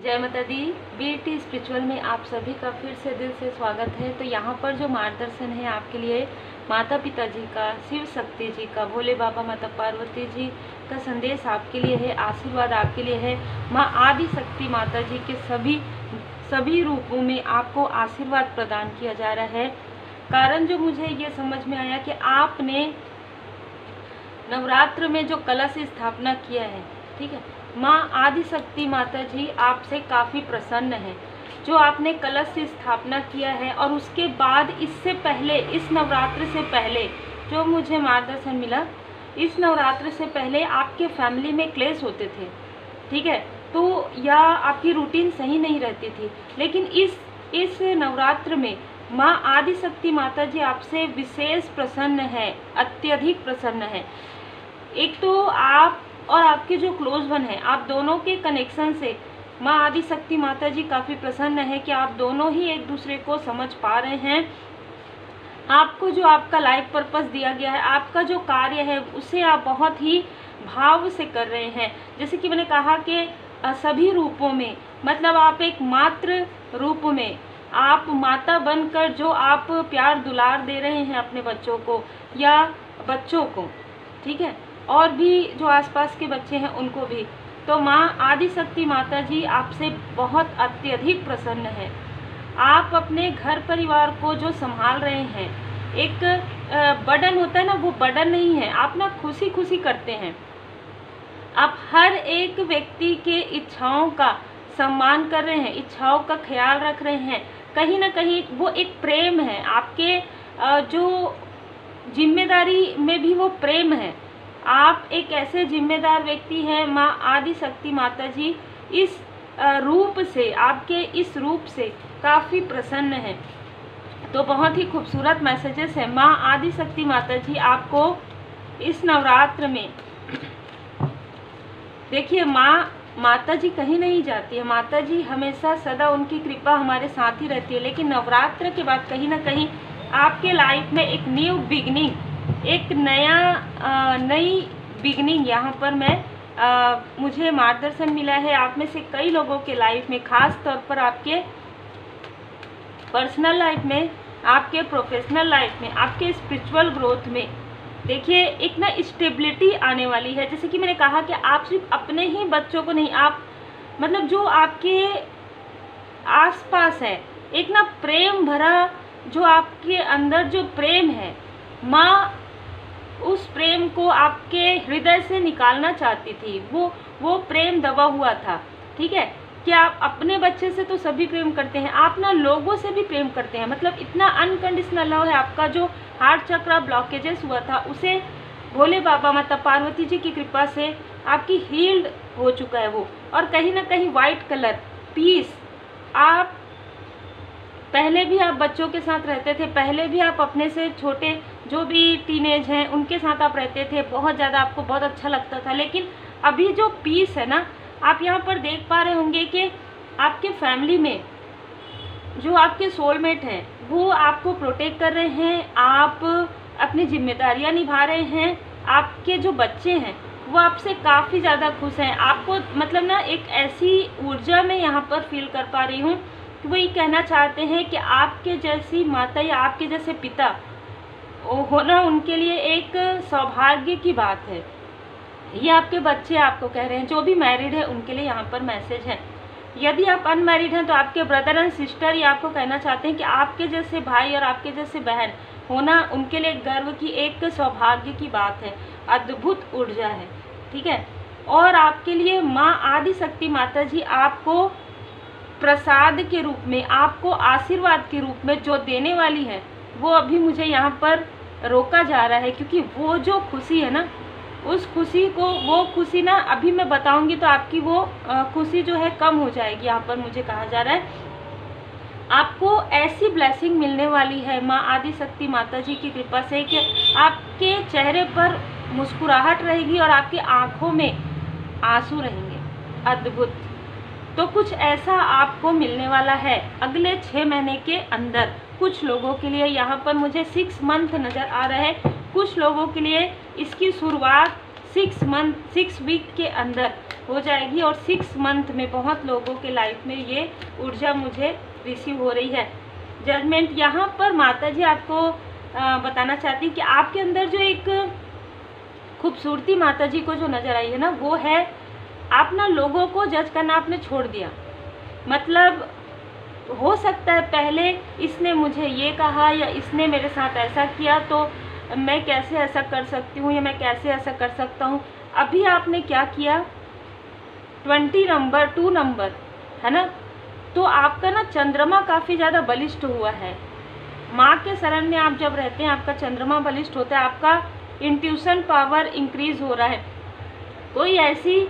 जय माता दी। BT spiritual में आप सभी का फिर से दिल से स्वागत है। तो यहाँ पर जो मार्गदर्शन है आपके लिए माता पिता जी का, शिव शक्ति जी का, भोले बाबा माता पार्वती जी का संदेश आपके लिए है, आशीर्वाद आपके लिए है। माँ आदि शक्ति माता जी के सभी रूपों में आपको आशीर्वाद प्रदान किया जा रहा है। कारण जो मुझे ये समझ में आया कि आपने नवरात्र में जो कलश स्थापना किया है, ठीक है, माँ आदि शक्ति माता जी आपसे काफ़ी प्रसन्न है। जो आपने कलश से स्थापना किया है और उसके बाद इससे पहले, इस नवरात्र से पहले जो मुझे मार्गदर्शन मिला, इस नवरात्र से पहले आपके फैमिली में क्लेश होते थे, ठीक है, तो या आपकी रूटीन सही नहीं रहती थी। लेकिन इस नवरात्र में माँ आदि शक्ति माता जी आपसे विशेष प्रसन्न है, अत्यधिक प्रसन्न है। एक तो आप और आपके जो क्लोज वन है, आप दोनों के कनेक्शन से माँ आदि शक्ति माता जी काफ़ी प्रसन्न है कि आप दोनों ही एक दूसरे को समझ पा रहे हैं। आपको जो आपका लाइफ पर्पस दिया गया है, आपका जो कार्य है, उसे आप बहुत ही भाव से कर रहे हैं। जैसे कि मैंने कहा कि सभी रूपों में, मतलब आप एक मातृ रूप में, आप माता बनकर जो आप प्यार दुलार दे रहे हैं अपने बच्चों को या बच्चों को, ठीक है, और भी जो आसपास के बच्चे हैं उनको भी, तो माँ आदि शक्ति माता जी आपसे बहुत अत्यधिक प्रसन्न है। आप अपने घर परिवार को जो संभाल रहे हैं, एक बर्डन होता है ना, वो बर्डन नहीं है, आप ना खुशी खुशी करते हैं। आप हर एक व्यक्ति के इच्छाओं का सम्मान कर रहे हैं, इच्छाओं का ख्याल रख रहे हैं। कहीं ना कहीं वो एक प्रेम है, आपके जो जिम्मेदारी में भी वो प्रेम है। आप एक ऐसे जिम्मेदार व्यक्ति हैं। माँ आदि शक्ति माता जी इस रूप से, आपके इस रूप से काफ़ी प्रसन्न है। तो बहुत ही खूबसूरत मैसेजेस है। माँ आदि शक्ति माता जी आपको इस नवरात्र में, देखिए, माता जी कहीं नहीं जाती है, माता जी हमेशा सदा उनकी कृपा हमारे साथ ही रहती है। लेकिन नवरात्र के बाद कहीं ना कहीं आपके लाइफ में एक न्यू बिगनिंग, एक नई बिगनिंग यहाँ पर मुझे मार्गदर्शन मिला है। आप में से कई लोगों के लाइफ में, खास तौर पर आपके पर्सनल लाइफ में, आपके प्रोफेशनल लाइफ में, आपके स्पिरिचुअल ग्रोथ में, देखिए एक ना स्टेबिलिटी आने वाली है। जैसे कि मैंने कहा कि आप सिर्फ अपने ही बच्चों को नहीं, आप मतलब जो आपके आसपास है, एक ना प्रेम भरा, जो आपके अंदर जो प्रेम है, माँ उस प्रेम को आपके हृदय से निकालना चाहती थी। वो प्रेम दबा हुआ था, ठीक है, कि आप अपने बच्चे से तो सभी प्रेम करते हैं, आप ना लोगों से भी प्रेम करते हैं। मतलब इतना अनकंडीशनल लव है आपका। जो हार्ट चक्र ब्लॉकेजेस हुआ था, उसे भोले बाबा माता पार्वती जी की कृपा से आपकी हील्ड हो चुका है वो। और कहीं ना कहीं वाइट कलर, पीस, आप पहले भी आप बच्चों के साथ रहते थे, पहले भी आप अपने से छोटे जो भी टीनेज हैं उनके साथ आप रहते थे, बहुत ज़्यादा आपको बहुत अच्छा लगता था। लेकिन अभी जो पीस है ना, आप यहाँ पर देख पा रहे होंगे कि आपके फैमिली में जो आपके सोलमेट हैं वो आपको प्रोटेक्ट कर रहे हैं, आप अपनी जिम्मेदारियाँ निभा रहे हैं। आपके जो बच्चे हैं वो आपसे काफ़ी ज़्यादा खुश हैं। आपको मतलब ना एक ऐसी ऊर्जा में यहाँ पर फील कर पा रही हूँ कि वो ये कहना चाहते हैं कि आपके जैसी माता या आपके जैसे पिता होना उनके लिए एक सौभाग्य की बात है। ये आपके बच्चे आपको कह रहे हैं। जो भी मैरिड है उनके लिए यहाँ पर मैसेज है। यदि आप अनमैरिड हैं तो आपके ब्रदर एंड सिस्टर ये आपको कहना चाहते हैं कि आपके जैसे भाई और आपके जैसे बहन होना उनके लिए गर्व की, एक सौभाग्य की बात है, अद्भुत ऊर्जा है, ठीक है। और आपके लिए माँ आदि शक्ति माता जी आपको प्रसाद के रूप में, आपको आशीर्वाद के रूप में जो देने वाली है, वो अभी मुझे यहाँ पर रोका जा रहा है। क्योंकि वो जो खुशी है ना, उस खुशी को, वो खुशी ना अभी मैं बताऊंगी तो आपकी वो खुशी जो है कम हो जाएगी। यहाँ पर मुझे कहा जा रहा है आपको ऐसी ब्लेसिंग मिलने वाली है माँ आदि शक्ति माता जी की कृपा से कि आपके चेहरे पर मुस्कुराहट रहेगी और आपकी आंखों में आंसू रहेंगे। अद्भुत। तो कुछ ऐसा आपको मिलने वाला है अगले 6 महीने के अंदर। कुछ लोगों के लिए यहाँ पर मुझे 6 मंथ नज़र आ रहा है। कुछ लोगों के लिए इसकी शुरुआत 6 वीक के अंदर हो जाएगी और 6 मंथ में बहुत लोगों के लाइफ में ये ऊर्जा मुझे रिसीव हो रही है। जजमेंट यहाँ पर माता जी आपको बताना चाहती कि आपके अंदर जो एक खूबसूरती माता जी को जो नज़र आई है ना, वो है आप ना लोगों को जज करना आपने छोड़ दिया। मतलब हो सकता है पहले इसने मुझे ये कहा या इसने मेरे साथ ऐसा किया तो मैं कैसे ऐसा कर सकती हूँ या मैं कैसे ऐसा कर सकता हूँ। अभी आपने क्या किया, 2 नंबर है ना, तो आपका ना चंद्रमा काफ़ी ज़्यादा बलिष्ठ हुआ है। माँ के शरण में आप जब रहते हैं आपका चंद्रमा बलिष्ठ होता है, आपका इंट्यूशन पावर इंक्रीज हो रहा है। कोई ऐसी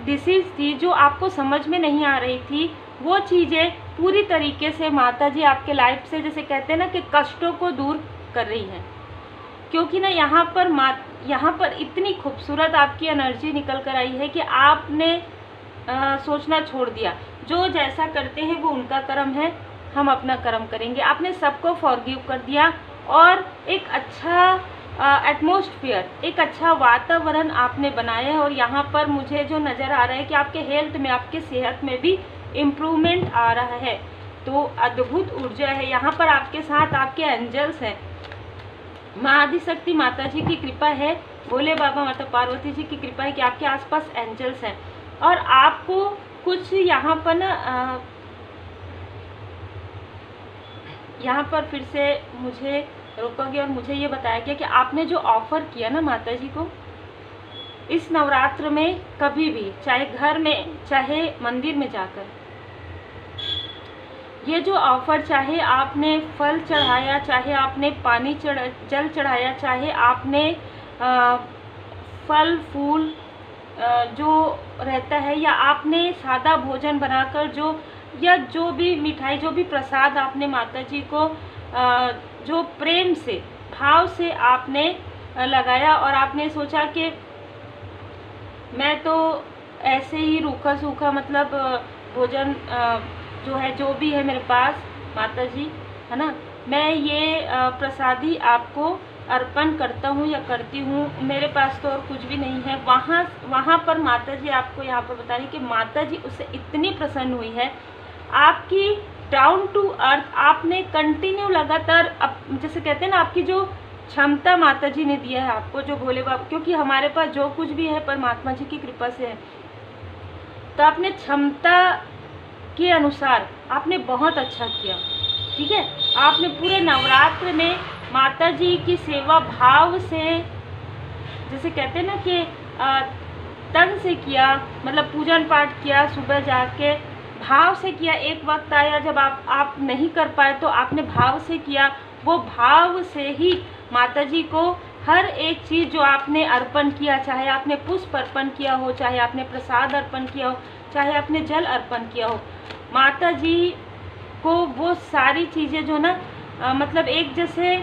डिसीज़ थी जो आपको समझ में नहीं आ रही थी, वो चीज़ें पूरी तरीके से माता जी आपके लाइफ से, जैसे कहते हैं ना कि कष्टों को दूर कर रही हैं। क्योंकि ना यहाँ पर इतनी खूबसूरत आपकी एनर्जी निकल कर आई है कि आपने सोचना छोड़ दिया। जो जैसा करते हैं वो उनका कर्म है, हम अपना कर्म करेंगे। आपने सबको फॉरगिव कर दिया और एक अच्छा एटमॉस्फेयर, एक अच्छा वातावरण आपने बनाया है। और यहाँ पर मुझे जो नज़र आ रहा है कि आपके हेल्थ में, आपके सेहत में भी इम्प्रूवमेंट आ रहा है। तो अद्भुत ऊर्जा है यहाँ पर। आपके साथ आपके एंजल्स हैं, माँ आदिशक्ति माता जी की कृपा है, भोले बाबा माता पार्वती जी की कृपा है कि आपके आसपास एंजल्स हैं। और आपको कुछ यहाँ पर ना यहाँ पर फिर से मुझे रोका गया और मुझे ये बताया गया कि आपने जो ऑफ़र किया ना माता जी को इस नवरात्र में, कभी भी, चाहे घर में चाहे मंदिर में जाकर, ये जो ऑफ़र, चाहे आपने फल चढ़ाया, चाहे आपने जल चढ़ाया, चाहे आपने फल फूल जो रहता है, या आपने सादा भोजन बनाकर या जो भी मिठाई, जो भी प्रसाद आपने माता जी को जो प्रेम से, भाव से आपने लगाया और आपने सोचा कि मैं तो ऐसे ही रूखा सूखा मतलब भोजन जो है, जो भी है मेरे पास माता जी, है ना, मैं ये प्रसादी आपको अर्पण करता हूँ या करती हूँ, मेरे पास तो और कुछ भी नहीं है। वहाँ पर माता जी आपको यहाँ पर बता रही कि माता जी उससे इतनी प्रसन्न हुई है, आपकी डाउन टू अर्थ, आपने कंटिन्यू लगातार, जैसे कहते हैं ना, आपकी जो क्षमता माता जी ने दिया है आपको, जो भोले बाबा, क्योंकि हमारे पास जो कुछ भी है परमात्मा जी की कृपा से है, तो आपने क्षमता के अनुसार आपने बहुत अच्छा किया। ठीक है, आपने पूरे नवरात्र में माता जी की सेवा भाव से, जैसे कहते हैं ना कि तन से किया, मतलब पूजन पाठ किया, सुबह जाके भाव से किया। एक वक्त आया जब आप नहीं कर पाए तो आपने भाव से किया। वो भाव से ही माता जी को हर एक चीज़ जो आपने अर्पण किया, चाहे आपने पुष्प अर्पण किया हो, चाहे आपने प्रसाद अर्पण किया हो, चाहे आपने जल अर्पण किया हो, माता जी को वो सारी चीज़ें जो ना मतलब एक जैसे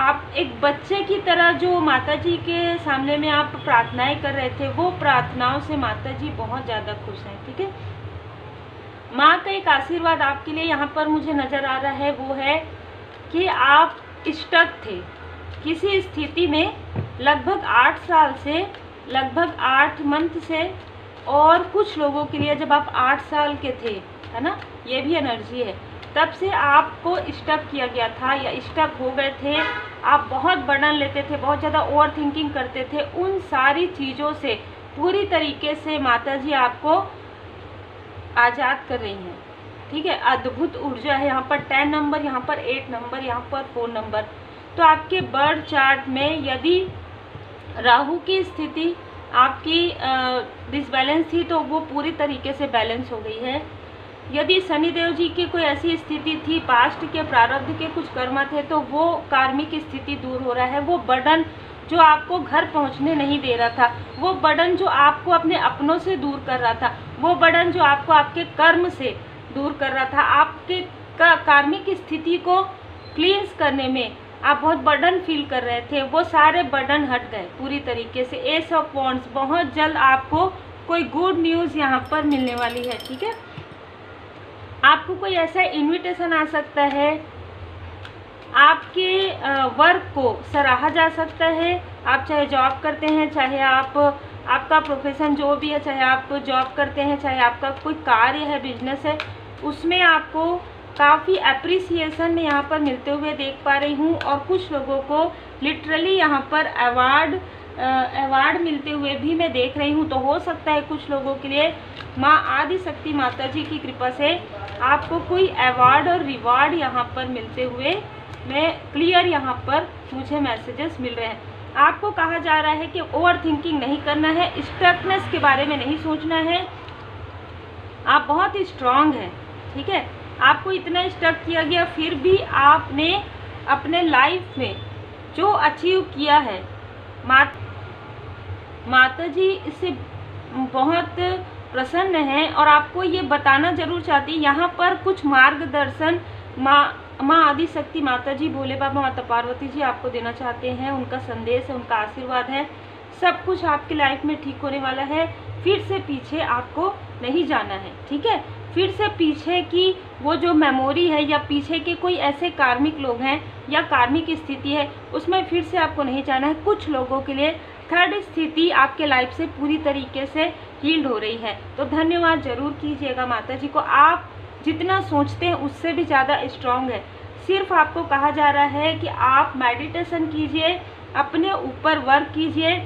आप एक बच्चे की तरह जो माता जी के सामने में आप प्रार्थनाएं कर रहे थे, वो प्रार्थनाओं से माता जी बहुत ज़्यादा खुश हैं। ठीक है, माँ का एक आशीर्वाद आपके लिए यहाँ पर मुझे नज़र आ रहा है, वो है कि आप स्टक थे किसी स्थिति में लगभग 8 साल से, लगभग 8 मंथ से, और कुछ लोगों के लिए जब आप 8 साल के थे, है ना, ये भी एनर्जी है, तब से आपको स्टक किया गया था या स्टक हो गए थे। आप बहुत बर्डन लेते थे, बहुत ज़्यादा ओवर थिंकिंग करते थे। उन सारी चीज़ों से पूरी तरीके से माता जी आपको आज़ाद कर रही हैं। ठीक है, अद्भुत ऊर्जा है यहाँ पर। 10 नंबर, यहाँ पर 8 नंबर, यहाँ पर 4 नंबर। तो आपके बर्थ चार्ट में यदि राहु की स्थिति आपकी डिसबैलेंस थी तो वो पूरी तरीके से बैलेंस हो गई है। यदि शनिदेव जी की कोई ऐसी स्थिति थी, पास्ट के प्रारब्ध के कुछ कर्म थे, तो वो कार्मिक स्थिति दूर हो रहा है। वो बर्डन जो आपको घर पहुंचने नहीं दे रहा था, वो बर्डन जो आपको अपने अपनों से दूर कर रहा था, वो बर्डन जो आपको आपके कर्म से दूर कर रहा था, आपके कार्मिक स्थिति को क्लींस करने में आप बहुत बर्डन फील कर रहे थे, वो सारे बर्डन हट गए पूरी तरीके से। एस ऑफ वॉन्ड्स, बहुत जल्द आपको कोई गुड न्यूज़ यहाँ पर मिलने वाली है। ठीक है, आपको कोई ऐसा इनविटेशन आ सकता है, आपके वर्क को सराहा जा सकता है। आप चाहे जॉब करते हैं, चाहे आप आपका प्रोफेशन जो भी है, चाहे आप जॉब करते हैं, चाहे आपका कोई कार्य है, बिजनेस है, उसमें आपको काफ़ी अप्रिसिएशन में यहाँ पर मिलते हुए देख पा रही हूँ। और कुछ लोगों को लिटरली यहाँ पर अवार्ड मिलते हुए भी मैं देख रही हूँ। तो हो सकता है कुछ लोगों के लिए माँ आदि शक्ति माता जी की कृपा से आपको कोई अवार्ड और रिवार्ड यहाँ पर मिलते हुए मैं क्लियर यहाँ पर मुझे मैसेजेस मिल रहे हैं। आपको कहा जा रहा है कि ओवर थिंकिंग नहीं करना है, स्टकनेस के बारे में नहीं सोचना है। आप बहुत ही स्ट्रांग हैं, ठीक है। आपको इतना स्टक किया गया, फिर भी आपने अपने लाइफ में जो अचीव किया है, माता जी इससे बहुत प्रसन्न हैं। और आपको ये बताना जरूर चाहती, यहाँ पर कुछ मार्गदर्शन माँ आदि शक्ति माता जी, भोले बाबा, माता पार्वती जी आपको देना चाहते हैं। उनका संदेश है, उनका आशीर्वाद है, सब कुछ आपकी लाइफ में ठीक होने वाला है। फिर से पीछे आपको नहीं जाना है, ठीक है। फिर से पीछे की वो जो मेमोरी है या पीछे के कोई ऐसे कार्मिक लोग हैं या कार्मिक स्थिति है, उसमें फिर से आपको नहीं जाना है। कुछ लोगों के लिए थर्ड स्थिति आपके लाइफ से पूरी तरीके से हील्ड हो रही है। तो धन्यवाद जरूर कीजिएगा माता जी को। आप जितना सोचते हैं उससे भी ज़्यादा स्ट्रांग है। सिर्फ आपको कहा जा रहा है कि आप मेडिटेशन कीजिए, अपने ऊपर वर्क कीजिए,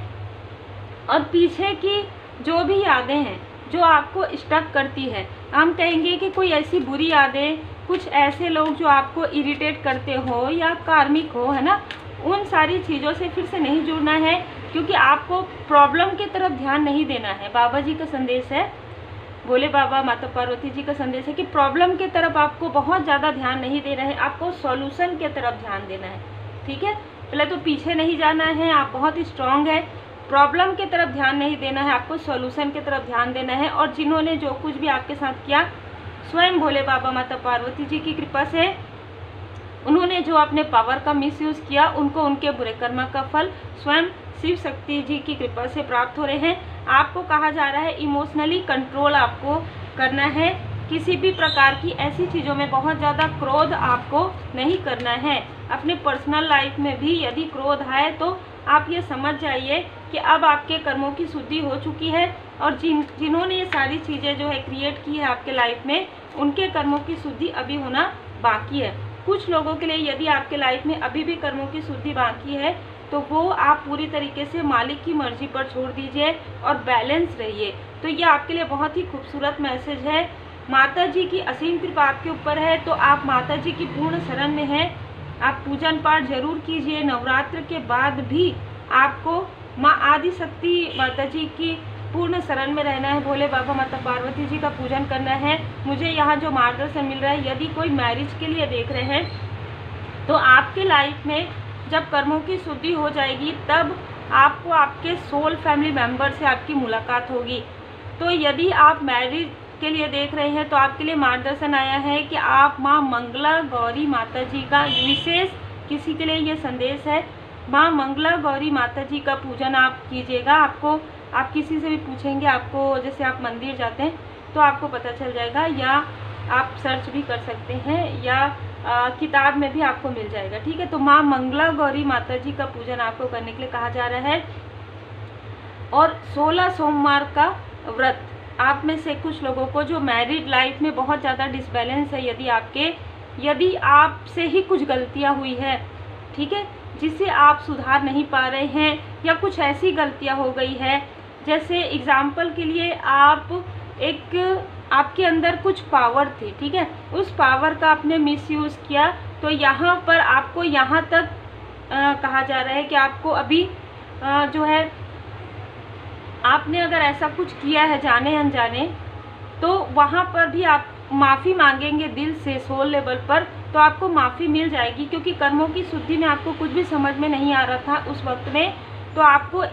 और पीछे की जो भी यादें हैं जो आपको स्टक करती है, हम कहेंगे कि कोई ऐसी बुरी यादें, कुछ ऐसे लोग जो आपको इरिटेट करते हो या कार्मिक हो, है ना, उन सारी चीज़ों से फिर से नहीं जुड़ना है, क्योंकि आपको प्रॉब्लम की तरफ ध्यान नहीं देना है। बाबा जी का संदेश है, भोले बाबा माता पार्वती जी का संदेश है कि प्रॉब्लम की तरफ आपको बहुत ज़्यादा ध्यान नहीं देना है, आपको सॉल्यूशन की तरफ ध्यान देना है, ठीक है। पहले तो पीछे नहीं जाना है, आप बहुत ही स्ट्रांग है। प्रॉब्लम की तरफ ध्यान नहीं देना है, आपको सॉल्यूशन की तरफ ध्यान देना है। और जिन्होंने जो कुछ भी आपके साथ किया, स्वयं भोले बाबा माता पार्वती जी की कृपा से उन्होंने जो अपने पावर का मिसयूज़ किया, उनको उनके बुरे कर्म का फल स्वयं शिव शक्ति जी की कृपा से प्राप्त हो रहे हैं। आपको कहा जा रहा है इमोशनली कंट्रोल आपको करना है, किसी भी प्रकार की ऐसी चीज़ों में बहुत ज़्यादा क्रोध आपको नहीं करना है। अपने पर्सनल लाइफ में भी यदि क्रोध आए तो आप ये समझ जाइए कि अब आपके कर्मों की शुद्धि हो चुकी है, और जिन्होंने ये सारी चीज़ें जो है क्रिएट की है आपके लाइफ में, उनके कर्मों की शुद्धि अभी होना बाकी है। कुछ लोगों के लिए यदि आपके लाइफ में अभी भी कर्मों की शुद्धि बाकी है, तो वो आप पूरी तरीके से मालिक की मर्जी पर छोड़ दीजिए और बैलेंस रहिए। तो ये आपके लिए बहुत ही खूबसूरत मैसेज है। माता जी की असीम कृपा आपके ऊपर है, तो आप माता जी की पूर्ण शरण में हैं। आप पूजन पाठ जरूर कीजिए। नवरात्र के बाद भी आपको माँ आदि शक्ति माता जी की पूर्ण शरण में रहना है, भोले बाबा माता पार्वती जी का पूजन करना है। मुझे यहाँ जो मार्गदर्शन मिल रहा है, यदि कोई मैरिज के लिए देख रहे हैं, तो आपके लाइफ में जब कर्मों की शुद्धि हो जाएगी, तब आपको आपके सोल फैमिली मेम्बर से आपकी मुलाकात होगी। तो यदि आप मैरिज के लिए देख रहे हैं, तो आपके लिए मार्गदर्शन आया है कि आप माँ मंगला गौरी माता जी का, विशेष किसी के लिए ये संदेश है, माँ मंगला गौरी माता जी का पूजन आप कीजिएगा। आप किसी से भी पूछेंगे, आपको जैसे आप मंदिर जाते हैं तो आपको पता चल जाएगा, या आप सर्च भी कर सकते हैं, या किताब में भी आपको मिल जाएगा, ठीक है। तो माँ मंगला गौरी माता जी का पूजन आपको करने के लिए कहा जा रहा है। और 16 सोमवार का व्रत, आप में से कुछ लोगों को जो मैरिड लाइफ में बहुत ज़्यादा डिसबैलेंस है, यदि आपसे ही कुछ गलतियाँ हुई है, ठीक है, जिसे आप सुधार नहीं पा रहे हैं, या कुछ ऐसी गलतियाँ हो गई है, जैसे एग्जाम्पल के लिए आपके अंदर कुछ पावर थी, ठीक है, उस पावर का आपने मिसयूज़ किया, तो यहाँ पर आपको यहाँ तक कहा जा रहा है कि आपको अभी जो है, आपने अगर ऐसा कुछ किया है जाने अनजाने, तो वहाँ पर भी आप माफ़ी मांगेंगे दिल से, सोल लेवल पर, तो आपको माफ़ी मिल जाएगी। क्योंकि कर्मों की शुद्धि में आपको कुछ भी समझ में नहीं आ रहा था उस वक्त में, तो आपको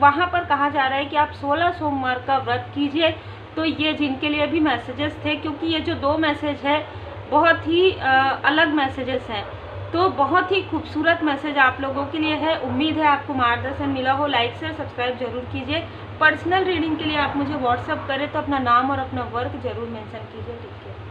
वहाँ पर कहा जा रहा है कि आप 16 सोमवार का व्रत कीजिए। तो ये जिनके लिए भी मैसेजेस थे, क्योंकि ये जो 2 मैसेज है बहुत ही अलग मैसेजेस हैं, तो बहुत ही खूबसूरत मैसेज आप लोगों के लिए है। उम्मीद है आपको मार्गदर्शन मिला हो। लाइक शेयर सब्सक्राइब जरूर कीजिए। पर्सनल रीडिंग के लिए आप मुझे व्हाट्सअप करें तो अपना नाम और अपना वर्क जरूर मेंशन कीजिए, ठीक है।